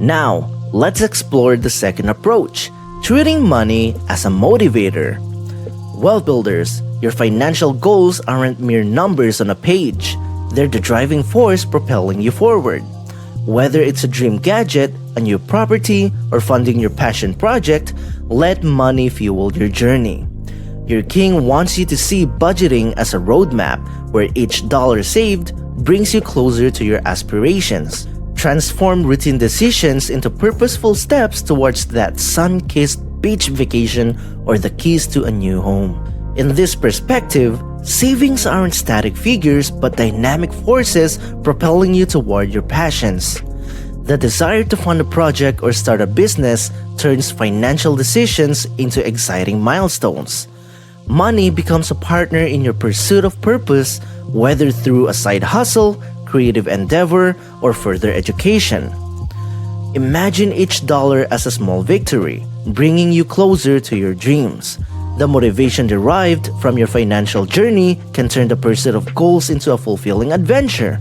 Now, let's explore the second approach, treating money as a motivator. Wealth builders, your financial goals aren't mere numbers on a page. They're the driving force propelling you forward. Whether it's a dream gadget, a new property, or funding your passion project, let money fuel your journey. Your king wants you to see budgeting as a roadmap where each dollar saved brings you closer to your aspirations. Transform routine decisions into purposeful steps towards that sun-kissed beach vacation or the keys to a new home. In this perspective, savings aren't static figures but dynamic forces propelling you toward your passions. The desire to fund a project or start a business turns financial decisions into exciting milestones. Money becomes a partner in your pursuit of purpose, whether through a side hustle, creative endeavor, or further education. Imagine each dollar as a small victory, bringing you closer to your dreams. The motivation derived from your financial journey can turn the pursuit of goals into a fulfilling adventure.